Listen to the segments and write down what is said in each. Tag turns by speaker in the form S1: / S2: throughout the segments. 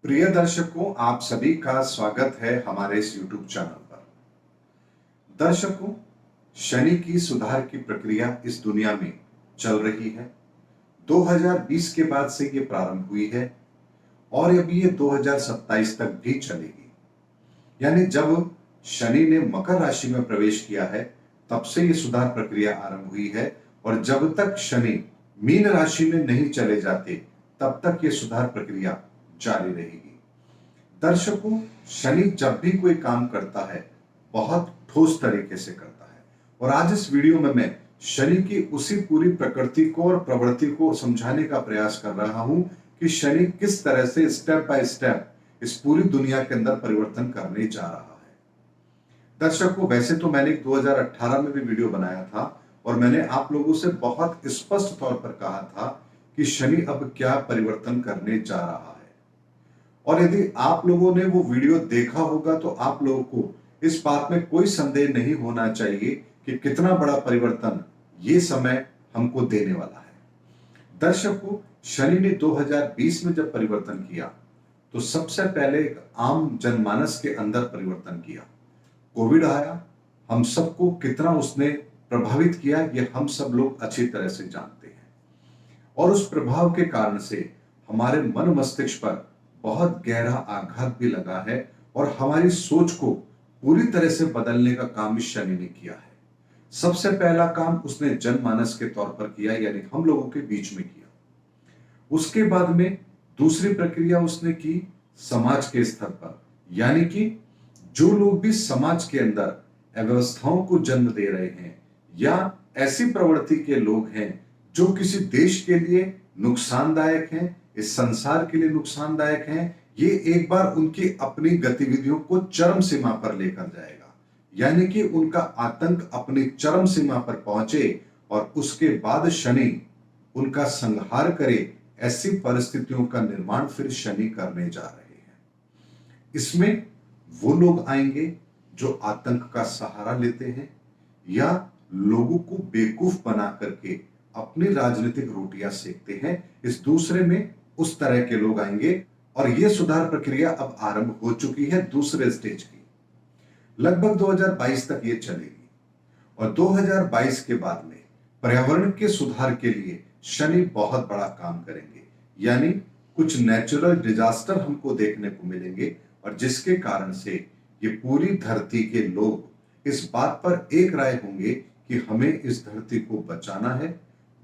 S1: प्रिय दर्शकों, आप सभी का स्वागत है हमारे इस YouTube चैनल पर। दर्शकों, शनि की सुधार की प्रक्रिया इस दुनिया में चल रही है। 2020 के बाद से ये प्रारंभ हुई है और अभी ये 2027 तक भी चलेगी। यानी जब शनि ने मकर राशि में प्रवेश किया है, तब से ये सुधार प्रक्रिया आरंभ हुई है और जब तक शनि मीन राशि में नहीं चले जाते, तब तक ये सुधार प्रक्रिया जारी रहेगी। दर्शकों, शनि जब भी कोई काम करता है, बहुत ठोस तरीके से करता है और आज इस वीडियो में मैं शनि की उसी पूरी प्रकृति को और प्रवृत्ति को समझाने का प्रयास कर रहा हूं कि शनि किस तरह से स्टेप बाय स्टेप इस पूरी दुनिया के अंदर परिवर्तन करने जा रहा है। दर्शकों, वैसे तो मैंने 2018 में भी वीडियो बनाया था और मैंने आप लोगों से बहुत स्पष्ट तौर पर कहा था कि शनि अब क्या परिवर्तन करने जा रहा है। और यदि आप लोगों ने वो वीडियो देखा होगा तो आप लोगों को इस बात में कोई संदेह नहीं होना चाहिए कि कितना बड़ा परिवर्तन ये समय हमको देने वाला है। दर्शकों, शनि ने 2020 में जब परिवर्तन किया तो सबसे पहले एक आम जनमानस के अंदर परिवर्तन किया। कोविड आया, हम सबको कितना उसने प्रभावित किया ये हम सब लोग अच्छी तरह से जानते हैं और उस प्रभाव के कारण से हमारे मन मस्तिष्क पर बहुत गहरा आघात भी लगा है और हमारी सोच को पूरी तरह से बदलने का काम इस शनि ने किया है। सबसे पहला काम उसने जनमानस के तौर पर किया, यानी हम लोगों के बीच में किया। उसके बाद में दूसरी प्रक्रिया उसने की समाज के स्तर पर, यानी कि जो लोग भी समाज के अंदर अव्यवस्थाओं को जन्म दे रहे हैं या ऐसी प्रवृत्ति के लोग हैं जो किसी देश के लिए नुकसानदायक हैं, इस संसार के लिए नुकसानदायक हैं, ये एक बार उनकी अपनी गतिविधियों को चरम सीमा पर लेकर जाएगा। यानी कि उनका आतंक अपनी चरम सीमा पर पहुंचे और उसके बाद शनि उनका संहार करे। ऐसी परिस्थितियों का निर्माण फिर शनि करने जा रहे हैं। इसमें वो लोग आएंगे जो आतंक का सहारा लेते हैं या लोगों को बेवकूफ बना करके अपनी राजनीतिक रोटियां सेकते हैं। इस दूसरे में उस तरह के लोग आएंगे और यह सुधार प्रक्रिया अब आरंभ हो चुकी है दूसरे स्टेज की। लगभग 2022 तक ये चलेगी और 2022 के बाद में पर्यावरण के सुधार के लिए शनि बहुत बड़ा काम करेंगे। यानी कुछ नेचुरल डिजास्टर हमको देखने को मिलेंगे और जिसके कारण से ये पूरी धरती के लोग इस बात पर एक राय होंगे कि हमें इस धरती को बचाना है,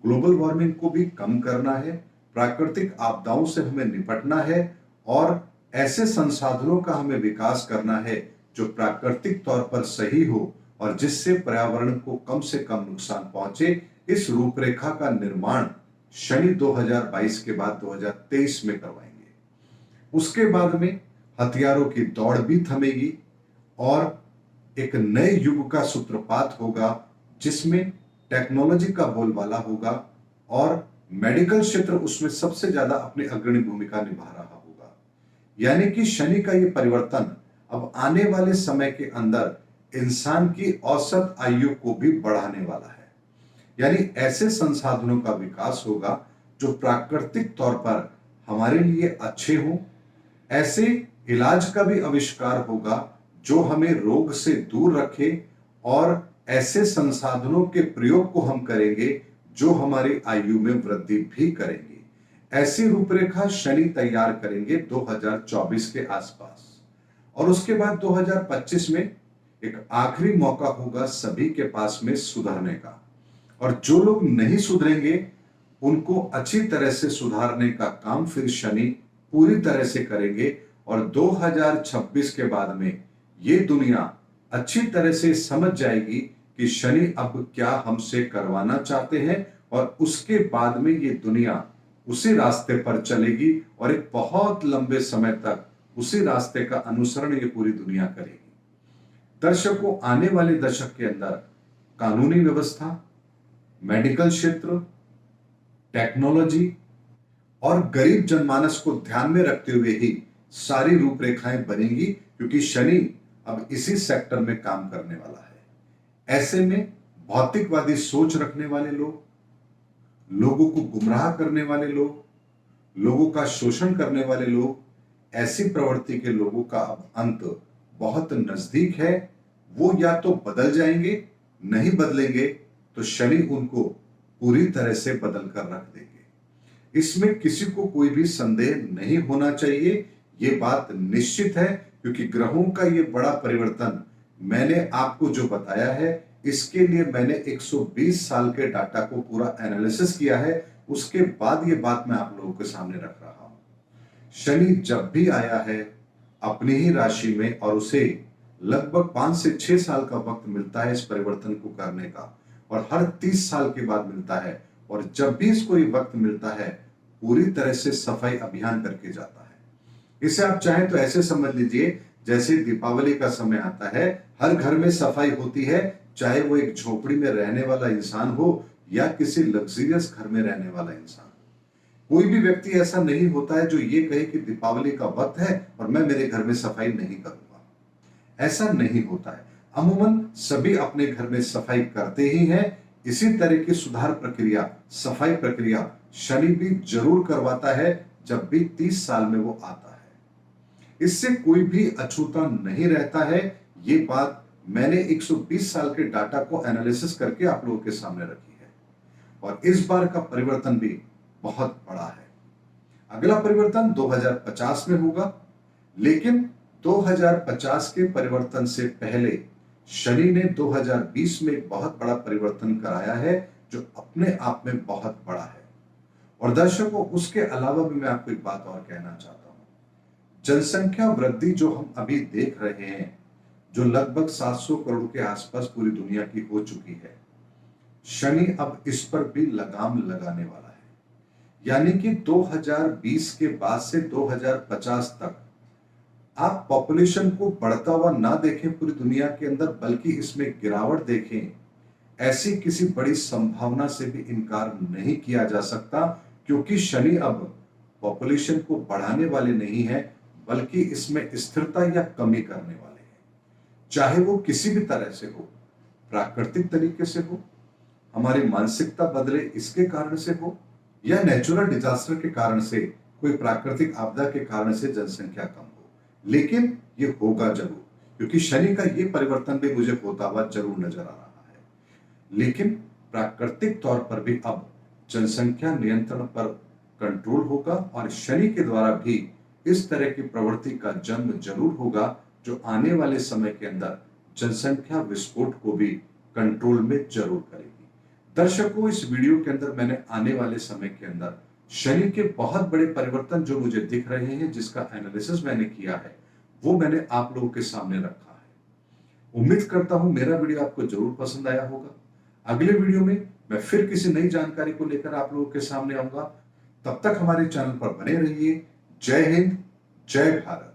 S1: ग्लोबल वार्मिंग को भी कम करना है, प्राकृतिक आपदाओं से हमें निपटना है और ऐसे संसाधनों का हमें विकास करना है जो प्राकृतिक तौर पर सही हो और जिससे पर्यावरण को कम से कम नुकसान पहुंचे। इस रूपरेखा का निर्माण शनि 2022 के बाद 2023 में करवाएंगे। उसके बाद में हथियारों की दौड़ भी थमेगी और एक नए युग का सूत्रपात होगा जिसमें टेक्नोलॉजी का बोलबाला होगा और मेडिकल क्षेत्र उसमें सबसे ज्यादा अपनी अग्रणी भूमिका निभा रहा होगा। यानी कि शनि का यह परिवर्तन अब आने वाले समय के अंदर इंसान की औसत आयु को भी बढ़ाने वाला है। यानी ऐसे संसाधनों का विकास होगा जो प्राकृतिक तौर पर हमारे लिए अच्छे हों। ऐसे इलाज का भी आविष्कार होगा जो हमें रोग से दूर रखे और ऐसे संसाधनों के प्रयोग को हम करेंगे जो हमारी आयु में वृद्धि भी करेंगे। ऐसी रूपरेखा शनि तैयार करेंगे 2024 के आसपास और उसके बाद 2025 में एक आखिरी मौका होगा सभी के पास में सुधरने का और जो लोग नहीं सुधरेंगे उनको अच्छी तरह से सुधारने का काम फिर शनि पूरी तरह से करेंगे और 2026 के बाद में ये दुनिया अच्छी तरह से समझ जाएगी कि शनि अब क्या हमसे करवाना चाहते हैं और उसके बाद में ये दुनिया उसी रास्ते पर चलेगी और एक बहुत लंबे समय तक उसी रास्ते का अनुसरण ये पूरी दुनिया करेगी। दर्शकों, आने वाले दशक के अंदर कानूनी व्यवस्था, मेडिकल क्षेत्र, टेक्नोलॉजी और गरीब जनमानस को ध्यान में रखते हुए ही सारी रूपरेखाएं बनेंगी क्योंकि शनि अब इसी सेक्टर में काम करने वाला है। ऐसे में भौतिकवादी सोच रखने वाले लोग, लोगों को गुमराह करने वाले लोग, लोगों का शोषण करने वाले लोग ऐसी प्रवृत्ति के लोगों का अब अंत बहुत नजदीक है। वो या तो बदल जाएंगे, नहीं बदलेंगे तो शनि उनको पूरी तरह से बदल कर रख देंगे। इसमें किसी को कोई भी संदेह नहीं होना चाहिए, ये बात निश्चित है, क्योंकि ग्रहों का ये बड़ा परिवर्तन मैंने आपको जो बताया है, इसके लिए मैंने 120 साल के डाटा को पूरा एनालिसिस किया है। उसके बाद ये बात मैं आप लोगों के सामने रख रहा हूं। शनि जब भी आया है अपनी ही राशि में, और उसे लगभग 5 से 6 साल का वक्त मिलता है इस परिवर्तन को करने का, और हर 30 साल के बाद मिलता है। और जब भी इसको ये वक्त मिलता है, पूरी तरह से सफाई अभियान करके जाता है। इसे आप चाहें तो ऐसे समझ लीजिए, जैसे दीपावली का समय आता है, हर घर में सफाई होती है, चाहे वो एक झोपड़ी में रहने वाला इंसान हो या किसी लग्जरियस घर में रहने वाला इंसान। कोई भी व्यक्ति ऐसा नहीं होता है जो ये कहे कि दीपावली का वक्त है और मैं मेरे घर में सफाई नहीं करूंगा। ऐसा नहीं होता है। अमूमन सभी अपने घर में सफाई करते ही हैं। इसी तरह की सुधार प्रक्रिया, सफाई प्रक्रिया शनि भी जरूर करवाता है जब भी 30 साल में वो आता है। इससे कोई भी अछूता नहीं रहता है। ये बात मैंने 120 साल के डाटा को एनालिसिस करके आप लोगों के सामने रखी है। और इस बार का परिवर्तन भी बहुत बड़ा है। अगला परिवर्तन 2050 में होगा, लेकिन 2050 के परिवर्तन से पहले शनि ने 2020 में एक बहुत बड़ा परिवर्तन कराया है, जो अपने आप में बहुत बड़ा है। और दर्शकों, उसके अलावा भी मैं आपको एक बात और कहना चाहता हूं। जनसंख्या वृद्धि जो हम अभी देख रहे हैं, जो लगभग 700 करोड़ के आसपास पूरी दुनिया की हो चुकी है, शनि अब इस पर भी लगाम लगाने वाला है। यानी कि 2020 के बाद से 2050 तक आप पॉपुलेशन को बढ़ता हुआ ना देखें पूरी दुनिया के अंदर, बल्कि इसमें गिरावट देखें, ऐसी किसी बड़ी संभावना से भी इनकार नहीं किया जा सकता। क्योंकि शनि अब पॉपुलेशन को बढ़ाने वाले नहीं है, बल्कि इसमें स्थिरता या कमी करने वाले हैं। चाहे वो किसी भी तरह से हो, प्राकृतिक तरीके से हो, हमारी मानसिकता बदले इसके कारण से हो, या नेचुरल डिजास्टर के कारण से, कोई प्राकृतिक आपदा के कारण से जनसंख्या कम हो, लेकिन ये होगा जरूर। क्योंकि शनि का ये परिवर्तन भी मुझे होता हुआ जरूर नजर आ रहा है। लेकिन प्राकृतिक तौर पर भी अब जनसंख्या नियंत्रण पर कंट्रोल होगा, और शनि के द्वारा भी इस तरह की प्रवृत्ति का जन्म जरूर होगा, जो आने वाले समय के अंदर जनसंख्या विस्फोट को भी कंट्रोल में जरूर करेगी। दर्शकों, इस वीडियो के अंदर मैंने आने वाले समय के अंदर शनि के बहुत बड़े परिवर्तन जो मुझे दिख रहे हैं, जिसका एनालिसिस मैंने किया है, वो मैंने आप लोगों के सामने रखा है। उम्मीद करता हूं मेरा वीडियो आपको जरूर पसंद आया होगा। अगले वीडियो में मैं फिर किसी नई जानकारी को लेकर आप लोगों के सामने आऊंगा। तब तक हमारे चैनल पर बने रहिए। जय हिंद, जय भारत।